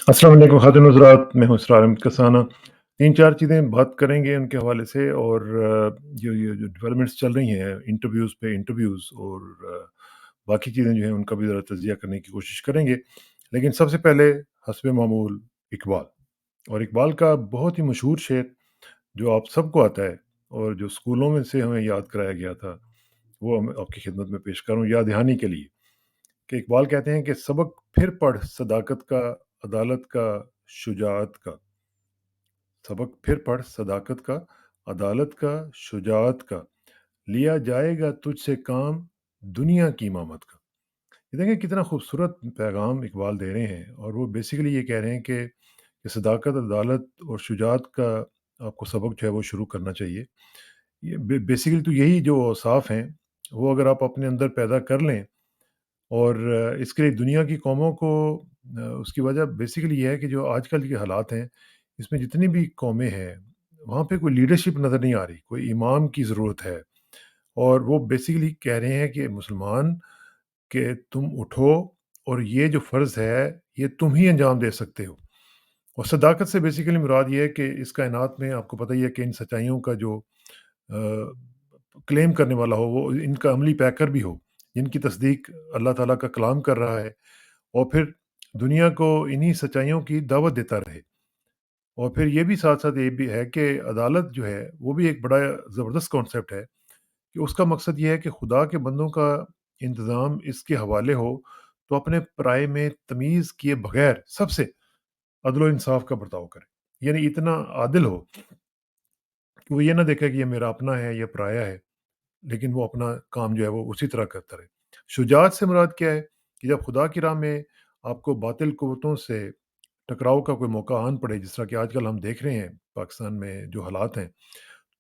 अस्सलाम वालेकुम ख़ातिन हज़रात, मैं हूँ इसरार अहमद कसाना। 3-4 चीज़ें बात करेंगे उनके हवाले से और जो डेवलपमेंट्स चल रही हैं इंटरव्यूज़ पे इंटरव्यूज़ और बाकी चीज़ें जो हैं उनका भी ज़रा तज़किया करने की कोशिश करेंगे। लेकिन सबसे पहले हस्बे मामूल इकबाल। और इकबाल का बहुत ही मशहूर शेर जो आप सबको आता है और जो स्कूलों में से हमें याद कराया गया था, वो मैं आपकी खिदमत में पेश कर रहा हूँ याद दहानी के लिए। कि इकबाल कहते हैं कि सबक फिर पढ़ सदाकत का, अदालत का, शुजाअत का। सबक फिर पढ़ सदाकत का, अदालत का, शुजाअत का। लिया जाएगा तुझसे काम दुनिया की इमामत का। ये देखें कितना खूबसूरत पैगाम इकबाल दे रहे हैं और वो बेसिकली ये कह रहे हैं कि सदाकत, अदालत और शुजाअत का आपको सबक जो है वो शुरू करना चाहिए। ये बेसिकली तो यही जो औसाफ हैं, वो अगर आप अपने अंदर पैदा कर लें और इसके लिए दुनिया की कौमों को उसकी वजह बेसिकली ये है कि जो आजकल के हालात हैं, इसमें जितनी भी कौमें हैं, वहाँ पे कोई लीडरशिप नज़र नहीं आ रही, कोई इमाम की ज़रूरत है। और वो बेसिकली कह रहे हैं कि मुसलमान कि तुम उठो और ये जो फ़र्ज़ है, ये तुम ही अंजाम दे सकते हो। और सदाकत से बेसिकली मुराद ये है कि इस कायनात में आपको पता ही है कि इन सच्चाइयों का जो क्लेम करने वाला हो, वो इनका अमली पैकर भी हो, जिनकी तस्दीक अल्लाह ताला का कलाम कर रहा है और फिर दुनिया को इन्हीं सच्चाइयों की दावत देता रहे। और फिर ये भी साथ-साथ ये भी है कि अदालत जो है, वो भी एक बड़ा ज़बरदस्त कॉन्सेप्ट है कि उसका मकसद ये है कि खुदा के बंदों का इंतज़ाम इसके हवाले हो, तो अपने पराये में तमीज़ किए बगैर सबसे अदल व इंसाफ का बर्ताव करे। यानी इतना आदिल हो कि वो ये ना देखे कि ये मेरा अपना है, ये पराया है। लेकिन वो अपना काम जो है वो उसी तरह करता रहे। शुजाअत से मुराद क्या है कि जब खुदा की राह में आपको बातिल कुव्वतों से टकराव का कोई मौका आन पड़े, जिस तरह कि आजकल हम देख रहे हैं पाकिस्तान में जो हालात हैं,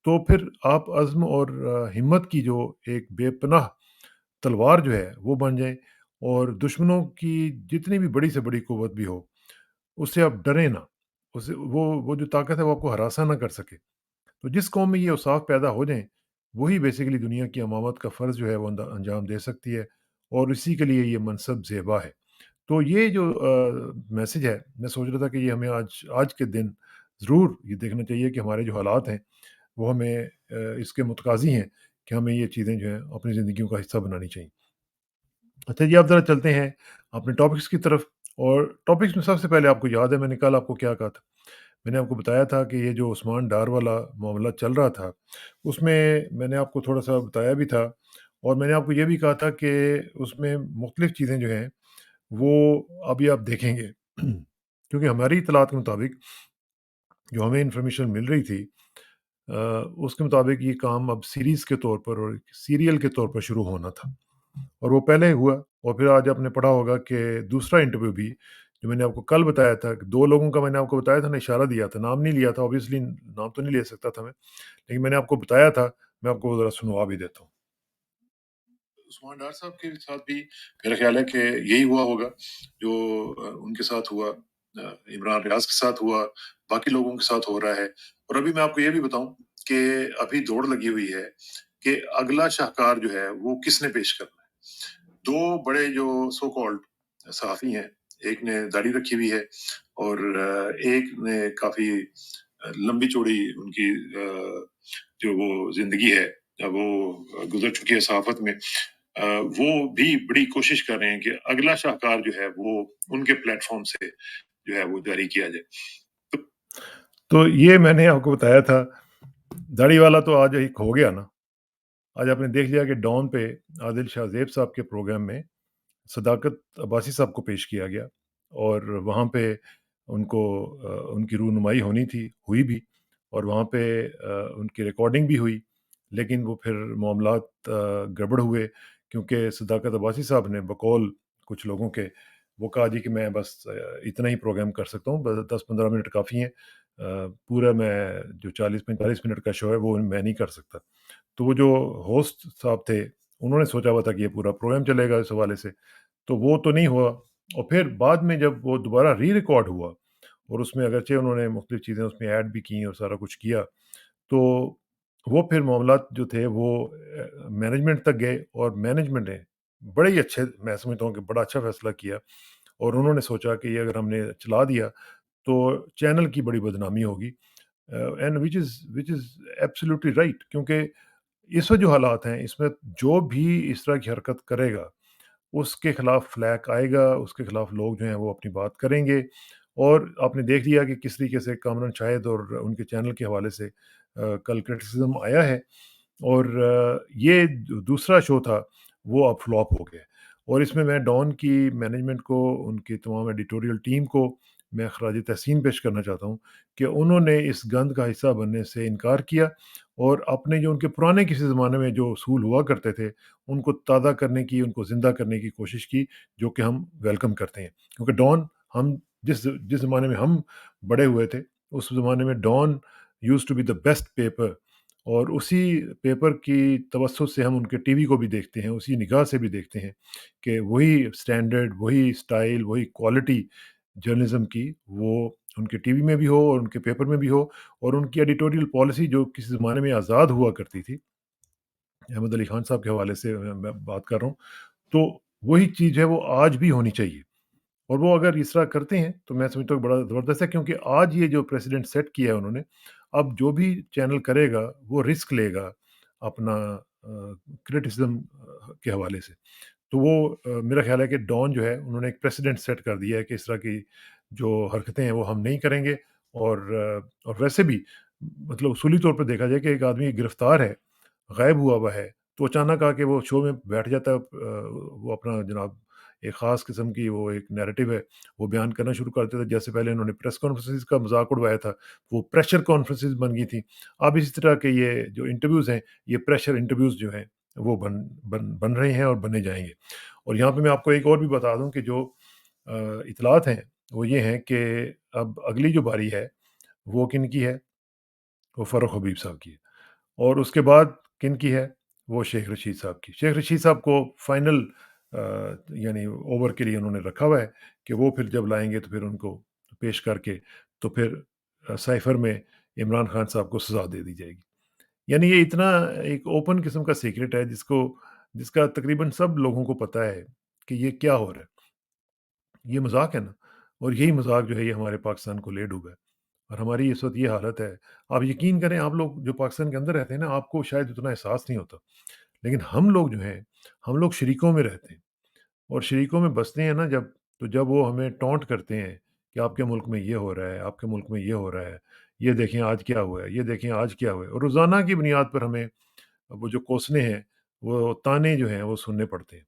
तो फिर आप अज़्म और हिम्मत की जो एक बेपनाह तलवार जो है वो बन जाएँ और दुश्मनों की जितनी भी बड़ी से बड़ी कुव्वत भी हो, उससे आप डरें ना। उससे वो जो ताकत है वो आपको हरासा ना कर सके। तो जिस कौम में ये औसाफ पैदा हो जाएँ, वही बेसिकली दुनिया की अमामत का फ़र्ज़ जो है वो अंजाम दे सकती है और इसी के लिए ये मनसब ज़ेबा है। तो ये जो मैसेज है, मैं सोच रहा था कि ये हमें आज आज के दिन ज़रूर ये देखना चाहिए कि हमारे जो हालात हैं, वो हमें इसके मुतकाज़ी हैं कि हमें ये चीज़ें जो हैं अपनी ज़िंदगियों का हिस्सा बनानी चाहिए। अच्छा जी, आप ज़रा चलते हैं अपने टॉपिक्स की तरफ और टॉपिक्स में सबसे पहले आपको याद है मैंने कल आपको क्या कहा था? मैंने आपको बताया था कि ये जो उस्मान डार वाला मामला चल रहा था, उसमें मैंने आपको थोड़ा-सा बताया भी था और मैंने आपको ये भी कहा था कि उसमें मुख्तलिफ़ चीज़ें जो हैं, वो अभी आप देखेंगे। क्योंकि हमारी इत्तलात के मुताबिक जो हमें इन्फॉर्मेशन मिल रही थी अ, उसके मुताबिक ये काम अब सीरीज़ के तौर पर और सीरियल के तौर पर शुरू होना था। और वो पहले हुआ और फिर आज आपने पढ़ा होगा कि दूसरा इंटरव्यू भी जो मैंने आपको कल बताया था कि 2 लोगों का मैंने आपको बताया था ना, इशारा दिया था, नाम नहीं लिया था ऑब्वियसली नाम तो नहीं ले सकता था मैं, लेकिन मैंने आपको बताया था, मैं आपको ज़रा सुनवा भी देता हूँ। उस्मान डार साहब के साथ भी मेरा ख़्याल है कि यही हुआ होगा जो उनके साथ हुआ, इमरान रियाज़ के साथ हुआ, बाकी लोगों के साथ हो रहा है। और अभी मैं आपको ये भी बताऊँ कि अभी दौड़ लगी हुई है कि अगला शाहकार जो है वो किसने पेश करना है। 2 बड़े जो सो कॉल्ड सहाफ़ी हैं, एक ने दाढ़ी रखी हुई है और एक ने काफ़ी लंबी-चौड़ी उनकी जो वो ज़िंदगी है वो गुज़र चुकी है सहाफ़त में। वो भी बड़ी कोशिश कर रहे हैं कि अगला शाहकार जो है वो उनके प्लेटफ़ॉर्म से जो है वो जारी किया जाए। तो ये मैंने आपको बताया था, दाढ़ी वाला तो आज एक हो गया ना। आज आपने देख लिया कि डॉन पे आदिल शाहज़ेब साहब के प्रोग्राम में सदाकत अब्बासी साहब को पेश किया गया और वहाँ पे उनको उनकी रूनुमाई होनी थी, हुई भी और वहाँ पे उनकी रिकॉर्डिंग भी हुई। लेकिन वो फिर मामलात गड़बड़ हुए क्योंकि सदाकत अब्बासी साहब ने बकौल कुछ लोगों के, वो कहा जी कि मैं बस इतना ही प्रोग्राम कर सकता हूँ, बस 10-15 मिनट काफ़ी हैं। पूरा मैं जो 40-45 मिनट का शो है वो मैं नहीं कर सकता। तो वो जो होस्ट साहब थे, उन्होंने सोचा हुआ था कि ये पूरा प्रोग्राम चलेगा इस हवाले से, तो वो तो नहीं हुआ और फिर बाद में जब वो दोबारा री-रिकॉर्ड हुआ और उसमें अगरचे उन्होंने मुख्तलिफ़ चीज़ें उसमें ऐड भी की और सारा कुछ किया, तो वो फिर मामलात जो थे वो मैनेजमेंट तक गए और मैनेजमेंट ने बड़े ही अच्छे मैं समझता हूँ कि बड़ा अच्छा फ़ैसला किया और उन्होंने सोचा कि ये अगर हमने चला दिया तो चैनल की बड़ी बदनामी होगी। And which is absolutely right, क्योंकि इस वक्त जो हालात हैं इसमें जो भी इस तरह की हरकत करेगा उसके खिलाफ फ्लैग आएगा, उसके खिलाफ लोग जो हैं वो अपनी बात करेंगे। और आपने देख लिया कि किस तरीके से कामरान शाहिद और उनके चैनल के हवाले से कल क्रिटिसिज्म आया है। और ये दूसरा शो था वो अब फ्लॉप हो गया। और इसमें मैं डॉन की मैनेजमेंट को, उनकी तमाम एडिटोरियल टीम को मैं खराज तहसीन पेश करना चाहता हूँ कि उन्होंने इस गंद का हिस्सा बनने से इनकार किया और अपने जो उनके पुराने किसी ज़माने में जो असूल हुआ करते थे उनको ताज़ा करने की, उनको ज़िंदा करने की कोशिश की, जो कि हम वेलकम करते हैं। क्योंकि डॉन, हम जिस जिस ज़माने में हम बड़े हुए थे, उस ज़माने में Dawn used to be the best paper. और उसी पेपर की तवज्जो से हम उनके टीवी को भी देखते हैं, उसी निगाह से भी देखते हैं कि वही स्टैंडर्ड, वही स्टाइल, वही क्वालिटी जर्नलिज़्म की वो उनके टीवी में भी हो और उनके पेपर में भी हो। और उनकी एडिटोरियल पॉलिसी जो किसी ज़माने में आज़ाद हुआ करती थी, अहमद अली खान साहब के हवाले से मैं बात कर रहा हूँ, तो वही चीज़ है वो आज भी होनी चाहिए। और वो अगर इस तरह करते हैं तो मैं समझता हूँ बड़ा ज़बरदस्त है, क्योंकि आज ये जो प्रेसिडेंट सेट किया है उन्होंने, अब जो भी चैनल करेगा वो रिस्क लेगा अपना क्रिटिसिज्म के हवाले से। तो वो मेरा ख़्याल है कि डॉन जो है उन्होंने एक प्रेसिडेंट सेट कर दिया है कि इस तरह की जो हरकतें हैं वो हम नहीं करेंगे। और वैसे भी मतलब उसूली तौर पे देखा जाए कि एक आदमी गिरफ़्तार है, गायब हुआ हुआ है, तो अचानक आके वो शो में बैठ जाता है, वो अपना जनाब एक ख़ास किस्म की वो एक नैरेटिव है, वो बयान करना शुरू कर देता है। जैसे पहले इन्होंने प्रेस कॉन्फ्रेंसेस का मज़ाक उड़वाया था, वो प्रेशर कॉन्फ्रेंसेस बन गई थी। अब इसी तरह के ये जो इंटरव्यूज़ हैं, ये प्रेशर इंटरव्यूज़ जो हैं, वो बन बन बन रहे हैं और बने जाएँगे। और यहाँ पे मैं आपको एक और भी बता दूँ कि जो इत्तलात हैं, वो ये हैं कि अब अगली जो बारी है, वो किनकी है? वो फ़ारूक हबीब साहब की है। और उसके बाद किनकी है? वो शेख रशीद साहब की। शेख रशीद साहब को फाइनल यानी ओवर के लिए उन्होंने रखा हुआ है कि वो फिर जब लाएँगे तो फिर उनको पेश करके तो फिर साइफ़र में इमरान खान साहब को सज़ा दे दी जाएगी। यानी ये इतना एक ओपन किस्म का सीक्रेट है जिसका तकरीबन सब लोगों को पता है कि ये क्या हो रहा है। ये मज़ाक है ना, और यही मज़ाक जो है ये हमारे पाकिस्तान को ले डूबा है। और हमारी इस वक़्त ये हालत है। आप यकीन करें, आप लोग जो पाकिस्तान के अंदर रहते हैं ना, आपको शायद उतना एहसास नहीं होता। लेकिन हम लोग जो हैं, हम लोग शरीकों में रहते हैं और शरीकों में बसते हैं ना जब, तो जब वो हमें टॉन्ट करते हैं कि आपके मुल्क में ये हो रहा है, आपके मुल्क में ये हो रहा है, ये देखें आज क्या हुआ है, ये देखें आज क्या हुआ है। और रोज़ाना की बुनियाद पर हमें वो जो कोसने हैं, वो ताने जो हैं वो सुनने पड़ते हैं।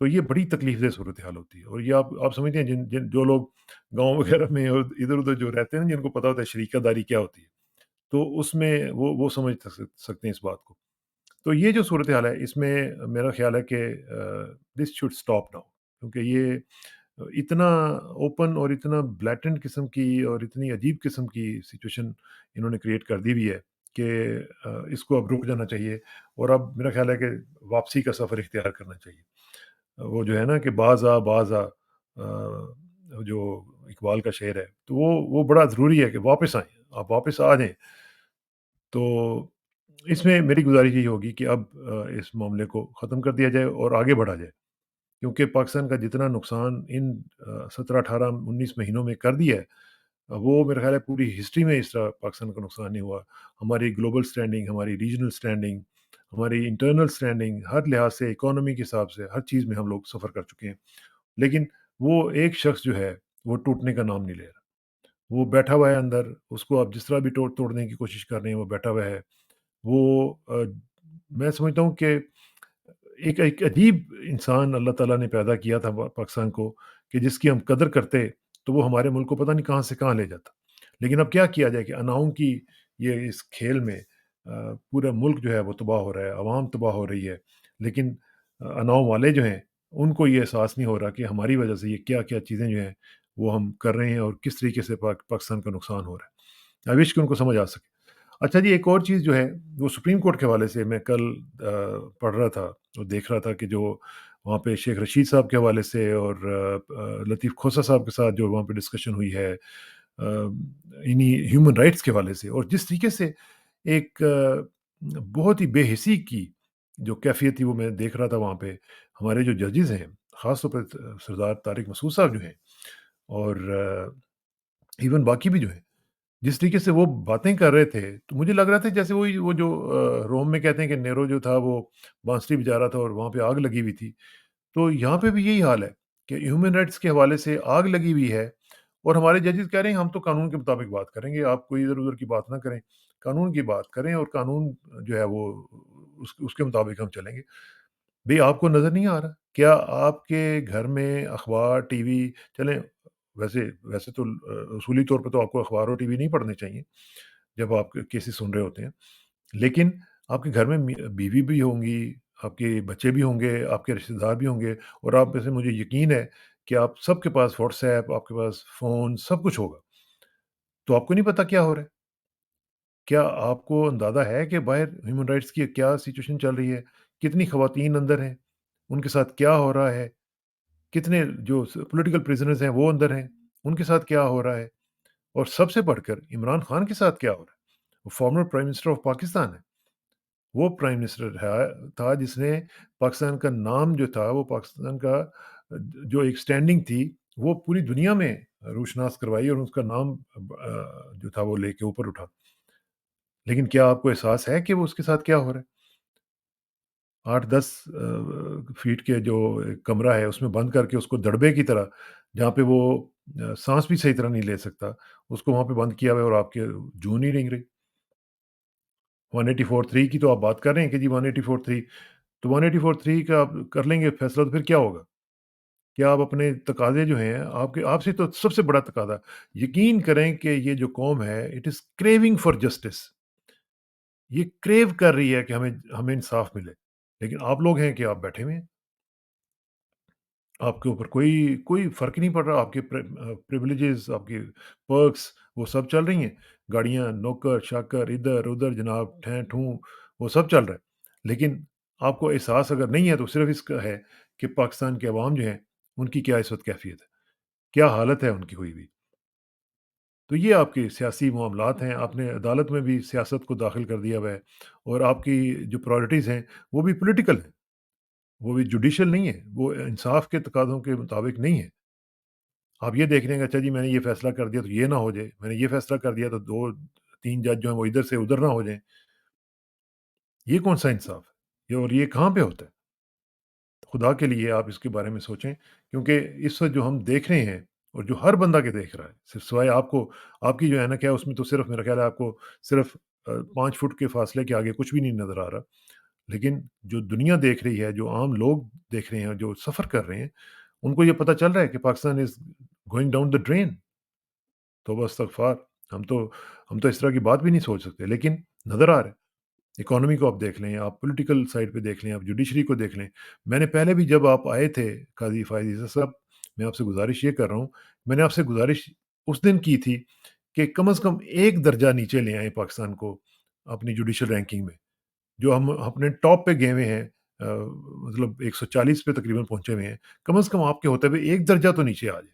तो ये बड़ी तकलीफ़देह सूरत-ए-हाल होती है। और ये आप समझते हैं, जिन जिन जो लोग गाँव वगैरह में और इधर-उधर जो रहते हैं ना, जिनको पता होता है शरीकादारी क्या होती है, तो उसमें वो समझ सकते हैं इस बात को। तो ये जो सूरत-ए-हाल है, इसमें मेरा ख़्याल है कि दिस शुड स्टॉप नाउ, क्योंकि ये इतना ओपन और इतना ब्लैटेंट किस्म की और इतनी अजीब किस्म की सिचुएशन इन्होंने क्रिएट कर दी हुई है कि इसको अब रुक जाना चाहिए। और अब मेरा ख़्याल है कि वापसी का सफ़र इख्तियार करना चाहिए। वो जो है ना कि बाज़ आ जो इकबाल का शेर है, तो वो बड़ा ज़रूरी है कि वापस आएँ, आप वापस आ जाएँ। तो इसमें मेरी गुज़ारिश यही होगी कि अब इस मामले को ख़त्म कर दिया जाए और आगे बढ़ा जाए। क्योंकि पाकिस्तान का जितना नुकसान इन 17, 18, 19 महीनों में कर दिया है, वो मेरा ख़्याल है पूरी हिस्ट्री में इस तरह पाकिस्तान का नुकसान नहीं हुआ। हमारी ग्लोबल स्टैंडिंग, हमारी रीजनल स्टैंडिंग, हमारी इंटरनल स्टैंडिंग, हर लिहाज से, इकोनॉमी के हिसाब से, हर चीज़ में हम लोग सफ़र कर चुके हैं। लेकिन वो एक शख्स जो है, वो टूटने का नाम नहीं ले रहा। वो बैठा हुआ है अंदर, उसको आप जिस तरह भी तोड़ने की कोशिश कर रहे हैं, वो बैठा हुआ है। वो मैं समझता हूँ कि एक एक अजीब इंसान अल्लाह ताला ने पैदा किया था पाकिस्तान को, कि जिसकी हम कदर करते तो वो हमारे मुल्क को पता नहीं कहाँ से कहाँ ले जाता। लेकिन अब क्या किया जाए कि अनाओं की ये इस खेल में पूरा मुल्क जो है वो तबाह हो रहा है, आवाम तबाह हो रही है। लेकिन अनाओं वाले जो हैं, उनको ये एहसास नहीं हो रहा कि हमारी वजह से ये क्या-क्या चीज़ें जो हैं वो हम कर रहे हैं और किस तरीके से पाकिस्तान का नुकसान हो रहा है। आई विश कि उनको समझ आ सके। अच्छा जी, एक और चीज़ जो है, वो सुप्रीम कोर्ट के हवाले से मैं कल पढ़ रहा था और देख रहा था कि जो वहाँ पे शेख रशीद साहब के हवाले से और लतीफ़ खोसा साहब के साथ जो वहाँ पे डिस्कशन हुई है इन्हीं ह्यूमन राइट्स के हवाले से, और जिस तरीके से एक बहुत ही बेहिसी की जो कैफ़ियत थी वो मैं देख रहा था वहाँ पे। हमारे जो जजेस हैं, ख़ास तौर पे सरदार तारिक मसूद साहब जो हैं और इवन बाकी भी जो हैं, जिस तरीके से वो बातें कर रहे थे, तो मुझे लग रहा था जैसे वही वो जो रोम में कहते हैं कि नेरो जो था वो बांसुरी बजा रहा था और वहाँ पे आग लगी हुई थी। तो यहाँ पे भी यही हाल है कि ह्यूमन राइट्स के हवाले से आग लगी हुई है और हमारे जजेस कह रहे हैं हम तो कानून के मुताबिक बात करेंगे, आप कोई इधर-उधर की बात ना करें, कानून की बात करें और कानून जो है वो उसके मुताबिक हम चलेंगे। भई आपको नज़र नहीं आ रहा? क्या आपके घर में अखबार, टीवी चलें वैसे वैसे तो उसूली तौर पे तो आपको अखबार और टीवी नहीं पढ़ने चाहिए, जब आप केसेस सुन रहे होते हैं। लेकिन आपके घर में बीवी भी होंगी, आपके बच्चे भी होंगे, आपके रिश्तेदार भी होंगे और आप में से मुझे यकीन है कि आप सबके पास व्हाट्सऐप, आपके पास फ़ोन, सब कुछ होगा। तो आपको नहीं पता क्या हो रहा है? क्या आपको अंदाज़ा है कि बाहर ह्यूमन राइट्स की क्या सिचुएशन चल रही है? कितनी ख़वातीन अंदर हैं? उनके साथ क्या हो रहा है? कितने जो पॉलिटिकल प्रिजनर्स हैं वो अंदर हैं, उनके साथ क्या हो रहा है? और सबसे बढ़कर इमरान खान के साथ क्या हो रहा है? वो former prime minister of Pakistan है। वो प्राइम मिनिस्टर है था जिसने पाकिस्तान का नाम जो था वो पाकिस्तान का जो एक स्टैंडिंग थी वो पूरी दुनिया में रोशनास करवाई और उसका नाम जो था वो लेके ऊपर उठा। लेकिन क्या आपको एहसास है कि वो उसके साथ क्या हो रहा है? 8-10 फीट के जो एक कमरा है उसमें बंद करके उसको दड़बे की तरह जहाँ पे वो साँस भी सही तरह नहीं ले सकता, उसको वहाँ पे बंद किया हुआ है और आपके जून नहीं रेंग रही। 184(3) की तो आप बात कर रहे हैं कि जी 184(3) तो 184(3) का आप कर लेंगे फैसला तो फिर क्या होगा? क्या आप अपने तकाज़े जो हैं आपके आपसे तो सबसे बड़ा तकाज़ा यकीन करें कि ये जो कौम है it is craving for justice ये क्रेव कर रही है कि हमें हमें इंसाफ़ मिले। लेकिन आप लोग हैं कि आप बैठे हुए हैं। आपके ऊपर कोई कोई फ़र्क ही नहीं पड़ रहा, आपके प्रिविलेजेस, आपके पर्क्स वो सब चल रही हैं। गाड़ियाँ, नौकर-चाकर, इधर-उधर जनाब ठैं-ठूँ वो सब चल रहा है। लेकिन आपको एहसास अगर नहीं है तो सिर्फ़ इसका है कि पाकिस्तान के अवाम जो हैं, उनकी क्या इस वक़्त कैफ़ियत है, क्या हालत है उनकी हुई हुई। तो ये आपके सियासी मामलात हैं, आपने अदालत में भी सियासत को दाख़िल कर दिया हुआ है और आपकी जो प्रायोरिटीज़ हैं, वो भी पॉलिटिकल हैं, वो भी जुडिशियल नहीं है, वो इंसाफ़ के तकाज़ों के मुताबिक नहीं है। आप ये देख रहे हैं कि अच्छा जी मैंने ये फ़ैसला कर दिया तो ये ना हो जाए, मैंने ये फ़ैसला कर दिया तो 2-3 जज जो हैं वो इधर से उधर ना हो जाएँ। ये कौन-सा इंसाफ़ है? ये और ये कहाँ पे होता है? खुदा के लिए आप इसके बारे में सोचें क्योंकि इस वक़्त जो हम देख रहे हैं और जो हर बंदा के देख रहा है, सिर्फ़ सिवाय आपको आपकी जो ऐनक है उसमें तो सिर्फ़ मेरा ख़्याल है आपको सिर्फ़ 5 फुट के फ़ासले के आगे कुछ भी नहीं नज़र आ रहा। लेकिन जो दुनिया देख रही है, जो आम लोग देख रहे हैं, जो सफ़र कर रहे हैं, उनको ये पता चल रहा है कि Pakistan is going down the drain. तौबा इस्तग़फ़ार! हम तो हम तो इस तरह की बात भी नहीं सोच सकते, लेकिन नज़र आ रहा है। इकोनॉमी को आप देख लें, आप पॉलिटिकल साइड पे देख लें, आप जुडिशरी को देख लें। मैंने पहले भी जब आप आए थे काज़ी फ़ायज़ ईसा साहब, मैं आपसे गुज़ारिश ये कर रहा हूँ, मैंने आपसे गुज़ारिश उस दिन की थी कि कम से कम 1 दर्जा नीचे ले आएँ पाकिस्तान को अपनी जुडिशल रैंकिंग में। जो हम अपने टॉप पे गए हुए हैं मतलब 140 पे तकरीबन पहुँचे हुए हैं। कम से कम आपके होते हुए 1 दर्जा तो नीचे आ जाए।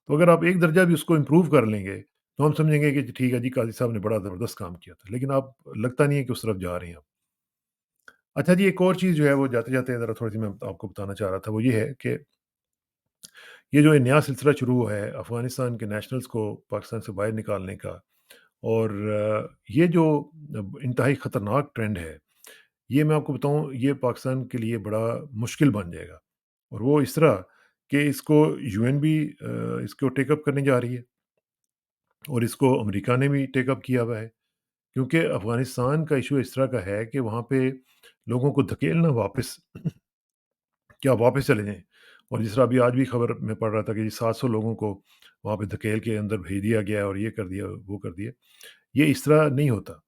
तो अगर आप 1 दर्जा भी उसको इम्प्रूव कर लेंगे, तो हम समझेंगे कि ठीक है जी, काज़ी साहब ने बड़ा ज़बरदस्त काम किया था। लेकिन आप लगता नहीं है कि उस तरफ जा रहे हैं आप। अच्छा जी, एक और चीज़ जो है वो जाते-जाते ज़रा थोड़ी-सी मैं आपको बताना चाह रहा था, वो ये है कि ये जो ये नया सिलसिला शुरू हुआ है अफ़गानिस्तान के नेशनल्स को पाकिस्तान से बाहर निकालने का और ये जो इंतहाई ख़तरनाक ट्रेंड है, ये मैं आपको बताऊँ ये पाकिस्तान के लिए बड़ा मुश्किल बन जाएगा। और वो इस तरह कि इसको यूएन भी इसको टेक अप करने जा रही है और इसको अमेरिका ने भी टेक अप किया हुआ है। क्योंकि अफ़गानिस्तान का इश्यू इस तरह का है कि वहाँ पे लोगों को धकेलना वापस कि आप वापस चले जाएँ। और जिस तरह अभी आज भी खबर मैं पढ़ रहा था कि 700 लोगों को वहाँ पे धकेल के अंदर भेज दिया गया है और ये कर दिया, वो कर दिया। ये इस तरह नहीं होता।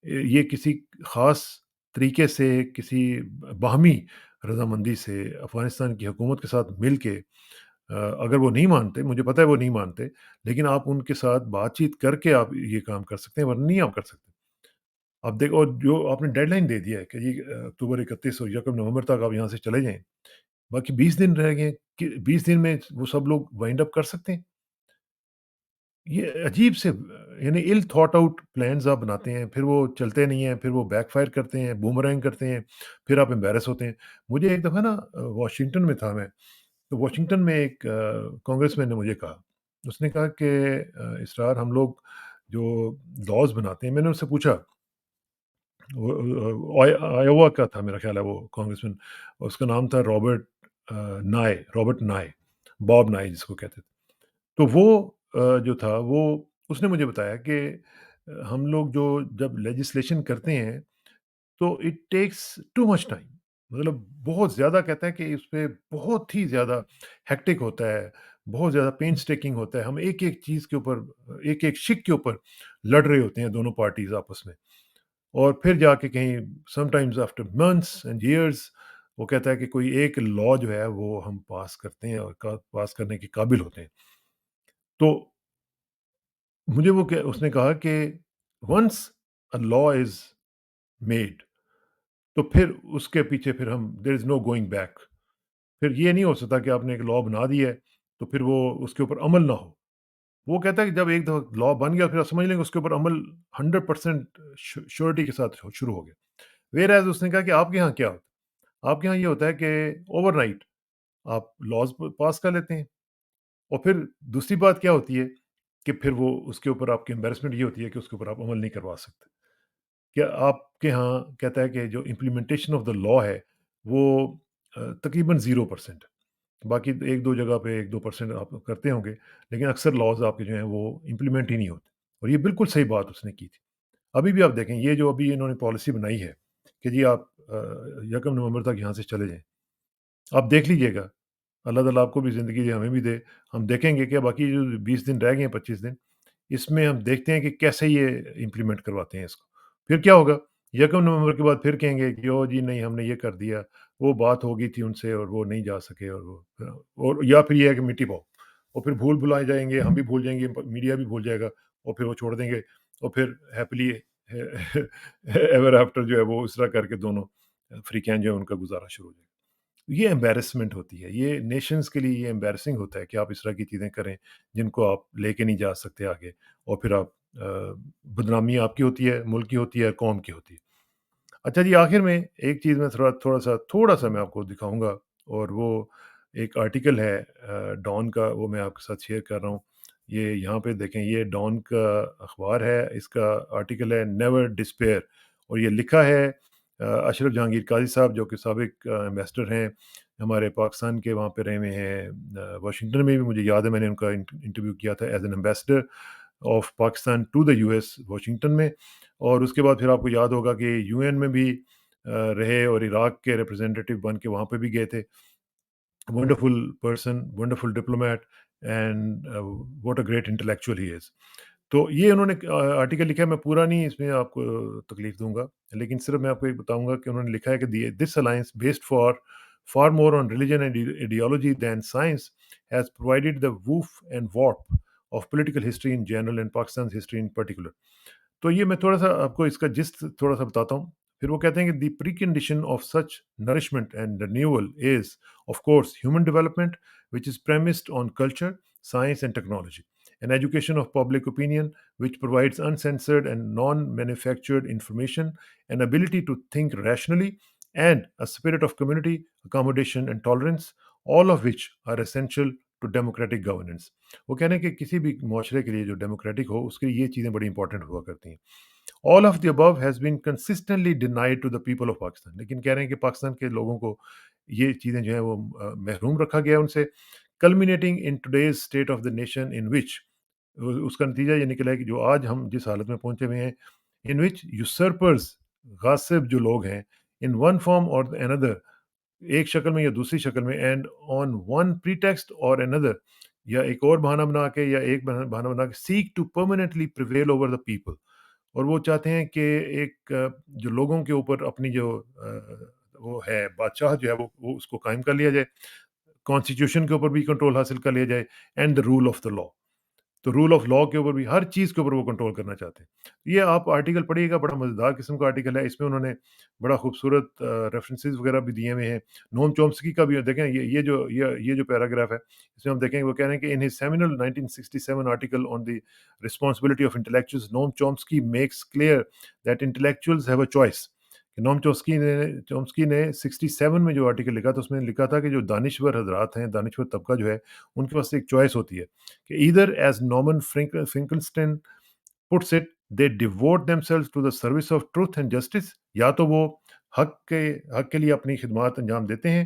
ये किसी ख़ास तरीके से, किसी बाहमी रज़ामंदी से अफ़गानिस्तान की हुकूमत के साथ मिल के अगर वो नहीं मानते, मुझे पता है वो नहीं मानते, लेकिन आप उनके साथ बातचीत करके आप ये काम कर सकते हैं, वरना नहीं आप कर सकते। आप देखो और जो आपने डेडलाइन दे दिया है कि जी अक्टूबर 31 और 1 नवंबर तक आप यहाँ से चले जाएँ। बाकी 20 दिन रह गए कि 20 दिन में वो सब लोग वाइंड अप कर सकते हैं? ये अजीब से यानी इल थॉट आउट प्लान्स आप बनाते हैं, फिर वो चलते नहीं हैं, फिर वो बैकफायर करते हैं, बूमरैंग करते हैं, फिर आप एम्बैरेस होते हैं। मुझे एक दफ़ा ना वॉशिंगटन में था मैं, तो वॉशिंगटन में एक कांग्रेसमैन ने मुझे कहा, उसने कहा कि इसरार हम लोग जो लॉज़ बनाते हैं, मैंने उससे पूछा, वो आयोवा का था मेरा ख़्याल है वो कांग्रेसमैन, उसका नाम था रॉबर्ट नाय, बॉब नाय जिसको कहते थे। तो वो जो था वो उसने मुझे बताया कि हम लोग जो जब लेजिस्लेशन करते हैं तो it takes too much time, मतलब बहुत ज़्यादा कहता है कि उसपे बहुत ही ज़्यादा हेक्टिक होता है, बहुत ज़्यादा पेंस्टेकिंग होता है। हम एक-एक चीज़ के ऊपर, एक-एक शिक के ऊपर लड़ रहे होते हैं दोनों पार्टीज़ आपस में, और फिर जाके कहीं sometimes after months and years वो कहता है कि कोई एक लॉ जो है वो हम पास करते हैं और का पास करने के काबिल होते हैं। तो मुझे वो क्या उसने कहा कि once a law is made, तो फिर उसके पीछे फिर हम there is no going back. फिर ये नहीं हो सकता कि आपने एक लॉ बना दी है, तो फिर वो उसके ऊपर अमल ना हो। वो कहता है कि जब एक दफ़ा लॉ बन गया फिर आप समझ लेंगे उसके ऊपर अमल 100% श्योरिटी के साथ शुरू हो गया। व्हेयर एज़ उसने कहा कि आपके यहाँ क्या होता है? आपके यहाँ ये होता है कि ओवरनाइट आप लॉज़ प पास कर लेते हैं, और फिर दूसरी बात क्या होती है कि फिर वो उसके ऊपर आपकी एम्बैरेसमेंट ये होती है कि उसके ऊपर आप अमल नहीं करवा सकते। क्या आपके यहाँ कहता है कि जो इम्प्लीमेंटेशन ऑफ द लॉ है वो तकरीबन 0%, बाकी 1-2 जगह पे 1-2% आप करते होंगे, लेकिन अक्सर लॉज़ आपके जो हैं वो इम्प्लीमेंट ही नहीं होते, और ये बिल्कुल सही बात उसने की थी। अभी भी आप देखें ये जो अभी इन्होंने पॉलिसी बनाई है कि जी आप 1 नवंबर तक यहाँ से चले जाएँ। आप देख लीजिएगा, अल्लाह ताला आपको भी ज़िंदगी दे, हमें भी दे। हम देखेंगे कि बाकी जो 20 दिन रह गए हैं, 25 दिन, इसमें हम देखते हैं कि कैसे ये इम्प्लीमेंट करवाते हैं इसको। फिर क्या होगा? 1 नवंबर के बाद फिर कहेंगे कि ओह जी नहीं हमने ये कर दिया, वो बात हो गई थी उनसे और वो नहीं जा सके, और और या फिर ये है कि मिट्टी पाओ, और फिर भूल-भुलाए जाएँगे, हम भी भूल जाएँगे, प मीडिया भी भूल जाएगा, और फिर वो छोड़ देंगे, और फिर हैपीली एवर आफ्टर जो है वो इस तरह करके दोनों अफ्रीकन जो है उनका गुज़ारा शुरू हो जाएगा। ये एम्बैरेसमेंट होती है, ये नेशंस के लिए ये एम्बैरेसिंग होता है कि आप इस तरह की चीज़ें करें, जिनको आप लेके नहीं जा सकते आगे, और फिर आप बदनामी आपकी होती है, मुल्क की होती है, कौम की होती है। अच्छा जी, आखिर में एक चीज़ मैं थोड़ा-सा मैं आपको दिखाऊँगा, और वो एक आर्टिकल है डॉन का, वो मैं आपके साथ शेयर कर रहा हूँ। ये यहाँ पे देखें, ये डॉन का अखबार है, इसका आर्टिकल है नेवर डिस्पेयर, और ये लिखा है अशरफ जहांगीर काज़ी साहब, जो कि साबिक एम्बेसडर हैं, हमारे पाकिस्तान के वहाँ पे रहे हुए हैं। वाशिंगटन में भी मुझे याद है मैंने उनका इंटरव्यू किया था as an ambassador of Pakistan to the US Washington में। और उसके बाद फिर आपको याद होगा कि यूएन में भी रहे, और इराक के रिप्रेजेंटेटिव बन के वहाँ पे भी गए थे। Wonderful person, wonderful diplomat, and what a great intellectual he is. तो ये उन्होंने आर्टिकल लिखा है, मैं पूरा नहीं इसमें आपको तकलीफ दूँगा, लेकिन सिर्फ़ मैं आपको ये बताऊँगा कि उन्होंने लिखा है कि this alliance based for far more on religion and ideology than science has provided the woof and warp of political history in general and Pakistan history in particular. तो ये मैं थोड़ा-सा आपको इसका जिस्ट थोड़ा-सा बताता हूँ। फिर वो कहते हैं कि the precondition of such nourishment and renewal is of course human development which is premised on culture, science and technology, an education of public opinion which provides uncensored and non-manufactured information, an ability to think rationally, and a spirit of community, accommodation and tolerance, all of which are essential to democratic governance. वो कह रहे हैं कि किसी भी मुआशरे के लिए जो डेमोक्रेटिक हो उसके लिए ये चीज़ें बड़ी इंपॉर्टेंट हुआ करती हैं। All of the above has been consistently denied to the people of Pakistan, लेकिन कह रहे हैं कि पाकिस्तान के लोगों को ये चीज़ें जो है वो महरूम रखा गया है उनसे। Culminating in today's state of the nation in which, उसका नतीजा ये निकला है कि जो आज हम जिस हालत में पहुंचे हुए हैं, इन विच यूसर्पर्स, गासिब जो लोग हैं, इन वन फॉर्म और अनदर, एक शक्ल में या दूसरी शक्ल में, एंड ऑन वन प्रीटेक्स्ट और अनदर, या एक और बहाना बना के या एक बहाना बना के, seek to permanently prevail over the people, और वो चाहते हैं कि एक जो लोगों के ऊपर अपनी जो वो है बादशाह जो है वो उसको कायम कर लिया जाए, कॉन्स्टिट्यूशन के ऊपर भी कंट्रोल हासिल कर लिया जाए, and the rule of the law. تو رول آف لا کے اوپر بھی ہر چیز کے اوپر وہ کنٹرول کرنا چاہتے ہیں۔ یہ آپ آرٹیکل پڑھیے گا، بڑا مزیدار قسم کا آرٹیکل ہے، اس میں انہوں نے بڑا خوبصورت ریفرنسز وغیرہ بھی دیے ہوئے ہیں۔ نوم چومسکی کا بھی دیکھیں، یہ جو پیراگراف ہے، اس میں ہم دیکھیں گے وہ کہہ رہے ہیں کہ in his seminal 1967 article on the responsibility of intellectuals, Noam Chomsky makes clear that intellectuals have a choice. کہ نوم چومسکی نے 67 میں جو آرٹیکل لکھا تھا، اس میں لکھا تھا کہ جو دانشور حضرات ہیں، دانشور طبقہ جو ہے، ان کے پاس ایک چوائس ہوتی ہے کہ either as Norman Finkelstein puts it, they devote themselves to the service of truth and justice، یا تو وہ حق کے لیے اپنی خدمات انجام دیتے ہیں،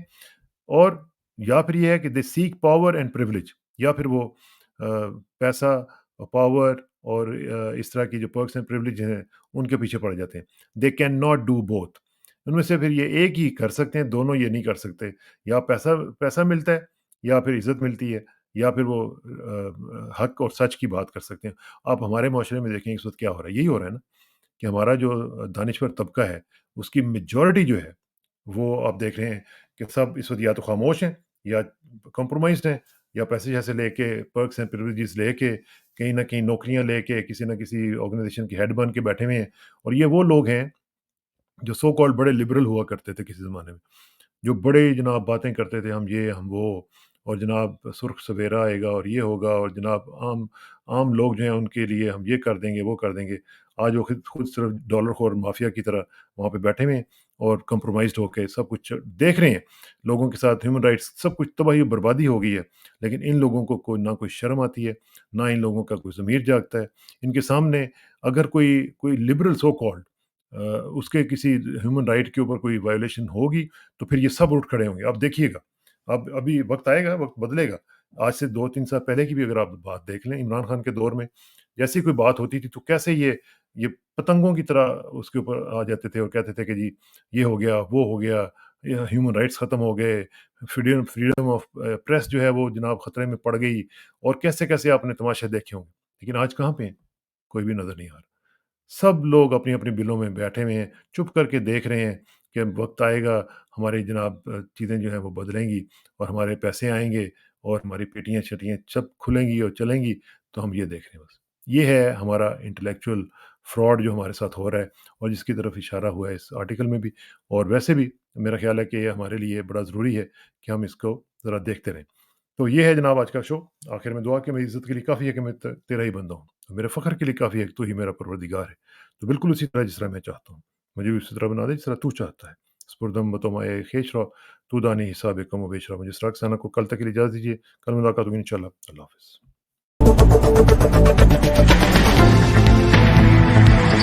اور یا پھر یہ ہے کہ دے سیک پاور اینڈ پریولیج، یا پھر وہ پیسہ، پاور اور اس طرح کی جو پرکس اینڈ پریولیج ہیں ان کے پیچھے پڑ جاتے ہیں۔ They can not do both, ان میں سے پھر یہ ایک ہی کر سکتے ہیں، دونوں یہ نہیں کر سکتے۔ یا پیسہ ملتا ہے، یا پھر عزت ملتی ہے، یا پھر وہ حق اور سچ کی بات کر سکتے ہیں۔ آپ ہمارے معاشرے میں دیکھیں اس وقت کیا ہو رہا ہے، یہی ہو رہا ہے نا کہ ہمارا جو دانشور طبقہ ہے، اس کی میجورٹی جو ہے وہ آپ دیکھ رہے ہیں کہ سب اس وقت یا تو خاموش ہیں، یا کمپرومائزڈ ہیں، یا پیسے جیسے لے کے، پرکس اینڈ پریولیجز لے کے، کہیں نہ کہیں نوکریاں لے کے کسی نہ کسی آرگنائزیشن کے ہیڈ بن کے بیٹھے ہوئے ہیں۔ اور یہ وہ لوگ ہیں جو سو کالڈ بڑے لبرل ہوا کرتے تھے کسی زمانے میں، جو بڑے جناب باتیں کرتے تھے، ہم یہ ہم وہ، اور جناب سرخ سویرا آئے گا اور یہ ہوگا، اور جناب عام لوگ جو ہیں ان کے لیے ہم یہ کر دیں گے، وہ کر دیں گے۔ آج وہ خود صرف ڈالر خور مافیا کی طرح وہاں پہ بیٹھے ہوئے ہیں، اور کمپرومائزڈ ہو کے سب کچھ دیکھ رہے ہیں۔ لوگوں کے ساتھ ہیومن رائٹس سب کچھ تباہی و بربادی ہو گئی ہے، لیکن ان لوگوں کو نہ کوئی شرم آتی ہے، نہ ان لوگوں کا کوئی ضمیر جاگتا ہے۔ ان کے سامنے اگر کوئی لبرل سو کالڈ اس کے کسی ہیومن رائٹ کے اوپر کوئی وائلیشن ہوگی، تو پھر یہ سب اٹھ کھڑے ہوں گے۔ آپ دیکھیے گا، اب ابھی وقت آئے گا، وقت بدلے گا۔ آج سے 2-3 سال پہلے کی بھی اگر آپ بات دیکھ لیں، عمران خان کے دور میں جیسی کوئی بات ہوتی تھی تو کیسے یہ پتنگوں کی طرح اس کے اوپر آ جاتے تھے اور کہتے تھے کہ جی یہ ہو گیا، وہ ہو گیا، ہیومن رائٹس ختم ہو گئے، فریڈم آف پریس جو ہے وہ جناب خطرے میں پڑ گئی، اور کیسے کیسے آپ نے تماشے دیکھے ہوں گے۔ لیکن آج کہاں پہ ہیں؟ کوئی بھی نظر نہیں آ رہا۔ سب لوگ اپنی اپنی بلوں میں بیٹھے ہوئے ہیں، چپ کر کے دیکھ رہے ہیں کہ وقت آئے گا، ہماری جناب چیزیں جو ہیں وہ بدلیں گی، اور ہمارے پیسے آئیں گے، اور ہماری پیٹیاں شٹیاں سب کھلیں گی اور چلیں گی، تو ہم یہ دیکھ رہے ہیں بس۔ یہ ہے ہمارا انٹلیکچوئل فراڈ جو ہمارے ساتھ ہو رہا ہے، اور جس کی طرف اشارہ ہوا ہے اس آرٹیکل میں بھی، اور ویسے بھی میرا خیال ہے کہ یہ ہمارے لیے بڑا ضروری ہے کہ ہم اس کو ذرا دیکھتے رہیں۔ تو یہ ہے جناب آج کا شو۔ آخر میں دعا کہ میری عزت کے لیے کافی ہے کہ میں تیرا ہی بندہ ہوں، میرے فخر کے لیے کافی ہے کہ تو ہی میرا پروردگار ہے۔ تو بالکل اسی طرح جس طرح میں چاہتا ہوں، مجھے بھی اسی طرح بنا دے جس طرح تو چاہتا ہے۔ سپردم بتمائے خیش رو، تو دانی حساب کم و بیش رو۔ مجھے سراغ سانہ کو کل تک کے لیے اجازت دیجیے، کل ملاقات ہوگی انشاءاللہ۔ اللہ حافظ۔